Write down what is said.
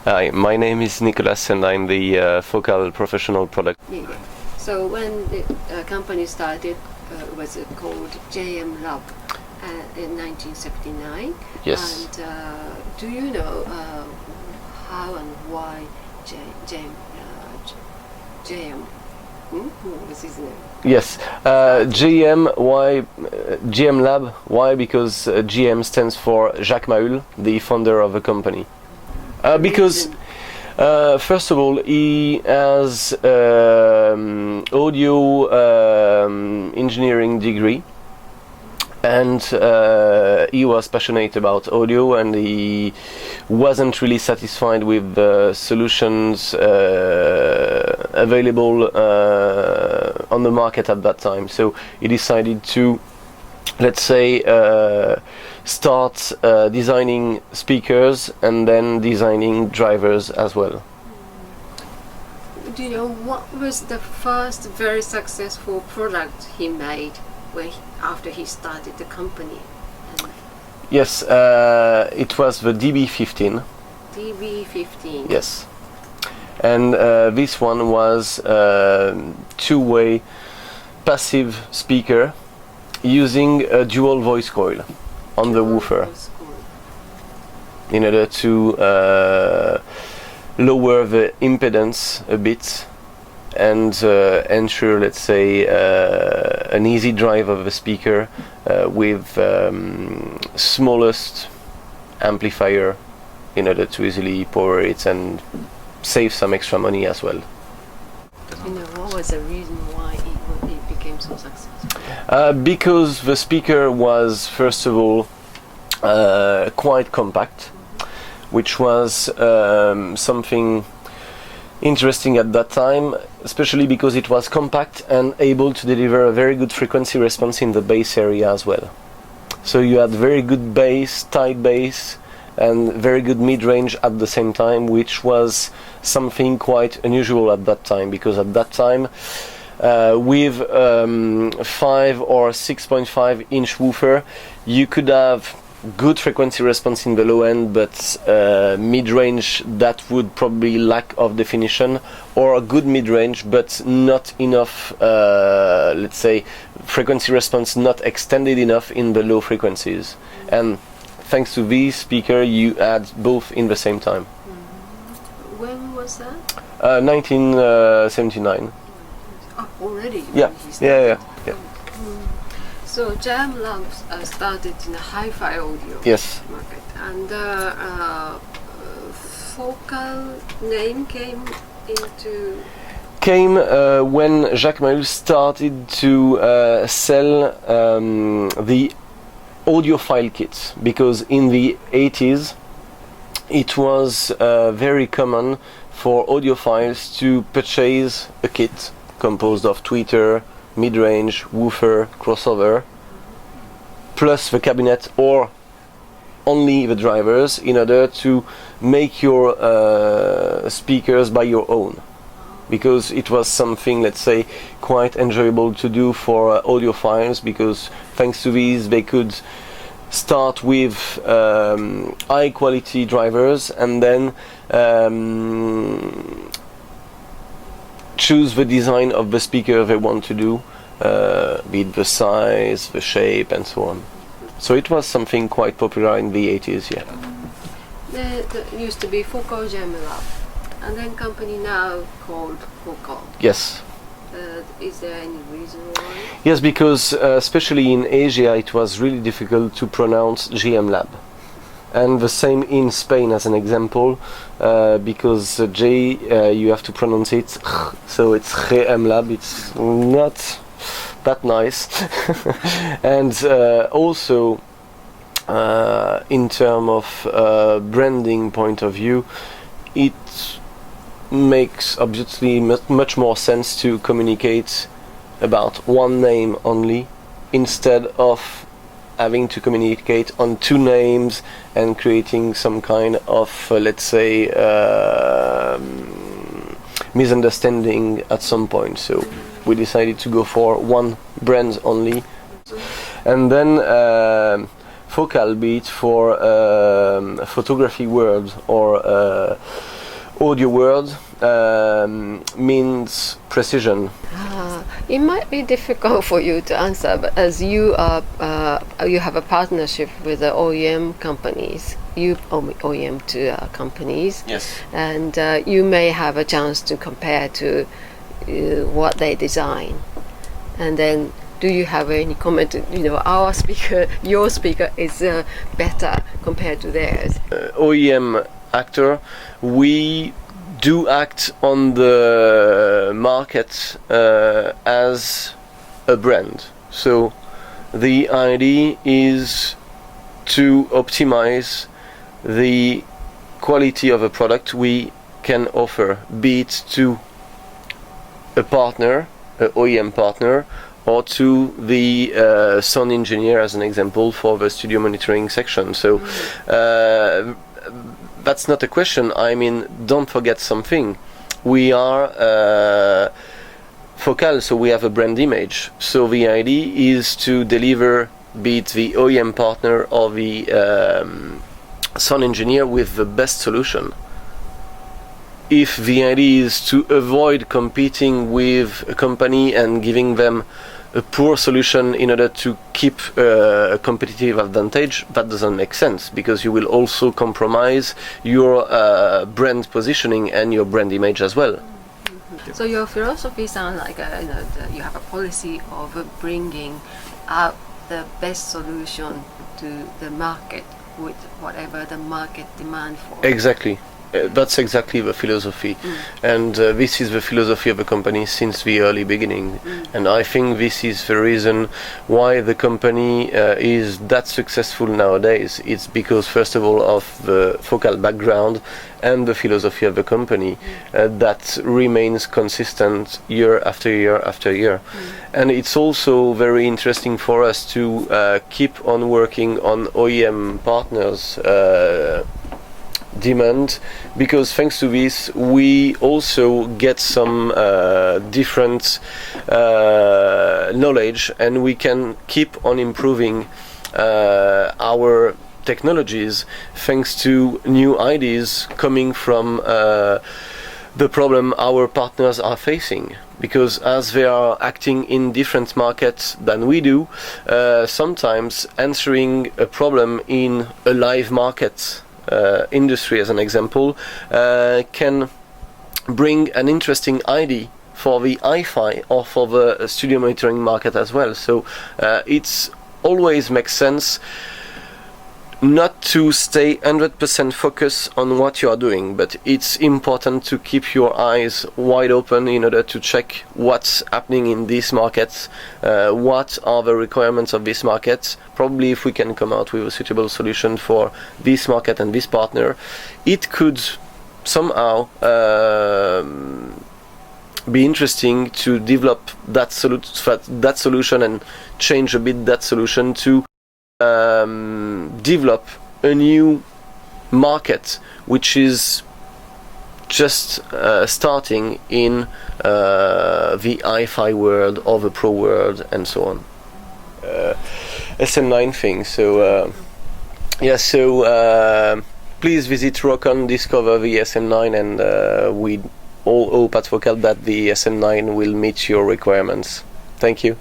Hi, my name is Nicolas and I'm the Focal Professional Product. Yeah. So when the company started, was it called JM Lab in 1979? Yes. And do you know how and why JM? What was his name? Yes, GM Lab. Why? Because GM stands for Jacques Mahul, the founder of the company. Because first of all, he has audio engineering degree, and he was passionate about audio, and he wasn't really satisfied with the solutions available on the market at that time. So he decided to, let's say, start designing speakers and then designing drivers as well. Do you know what was the first very successful product he made after he started the company? Yes, it was the DB15. DB15. Yes, and this one was two-way passive speaker using a dual voice coil on the woofer in order to lower the impedance a bit and ensure, let's say, an easy drive of the speaker with smallest amplifier in order to easily power it and save some extra money as well. You know, what was the reason why it became so successful? Because the speaker was, first of all, quite compact, which was something interesting at that time, especially because it was compact and able to deliver a very good frequency response in the bass area as well. So you had very good bass, tight bass, and very good mid-range at the same time, which was something quite unusual at that time, because at that time with 5 or 6.5 inch woofer you could have good frequency response in the low end, but mid-range that would probably lack of definition, or a good mid-range but not enough, let's say, frequency response not extended enough in the low frequencies. And thanks to this speaker you had both in the same time. When was that? 1979. Oh, already? Yeah. So JM Labs started in the hi-fi audio market, and Focal name came when Jacques Mahul started to sell the audiophile kits, because in the 80s it was very common for audiophiles to purchase a kit composed of tweeter, mid-range, woofer, crossover, plus the cabinet or only the drivers, in order to make your speakers by your own, because it was something, let's say, quite enjoyable to do for audiophiles, because thanks to these they could start with high quality drivers and then choose the design of the speaker they want to do, be it the size, the shape, and so on. So it was something quite popular in the 80s, yeah. There used to be Focal JM Lab, and then company now called Focal. Yes. Is there any reason why? Yes, because especially in Asia it was really difficult to pronounce GM Lab. And the same in Spain, as an example, because J you have to pronounce it, so it's GM Lab. It's not that nice. And also, in terms of branding point of view, it makes obviously much more sense to communicate about one name only, instead of having to communicate on two names and creating some kind of, let's say, misunderstanding at some point. So we decided to go for one brand only, and then Focal, be it for photography world or audio world means precision. It might be difficult for you to answer, but as you have a partnership with the OEM companies, you OEM to companies, Yes. and you may have a chance to compare to what they design, and then. Do you have any comment? Our speaker, your speaker is better compared to theirs. OEM actor, we do act on the market as a brand. So the idea is to optimize the quality of a product we can offer, be it to a partner, an OEM partner, or to the sound engineer, as an example, for the studio monitoring section. So that's not a question. I mean, don't forget something. We are Focal, so we have a brand image. So the idea is to deliver, be it the OEM partner or the sound engineer, with the best solution. If the idea is to avoid competing with a company and giving them a poor solution in order to keep a competitive advantage, that doesn't make sense, because you will also compromise your brand positioning and your brand image as well. So your philosophy sounds like you have a policy of bringing out the best solution to the market with whatever the market demand for. Exactly. That's exactly the philosophy, and this is the philosophy of the company since the early beginning. And I think this is the reason why the company is that successful nowadays. It's because, first of all, of the Focal background and the philosophy of the company that remains consistent year after year after year. And it's also very interesting for us to keep on working on OEM partners demand, because thanks to this we also get some different knowledge, and we can keep on improving our technologies thanks to new ideas coming from the problem our partners are facing, because as they are acting in different markets than we do, sometimes answering a problem in a live market industry, as an example, can bring an interesting idea for the hi-fi or for the studio monitoring market as well. So it's always makes sense not to stay 100% focused on what you are doing, but it's important to keep your eyes wide open in order to check what's happening in this market, what are the requirements of this market. Probably if we can come out with a suitable solution for this market and this partner, it could somehow be interesting to develop that solution and change a bit that solution to develop a new market which is just starting in the hi-fi world or the pro world and so on. SM9 thing. So please visit Rockon, discover the SM9, and we all hope at Focal that the SM9 will meet your requirements. Thank you.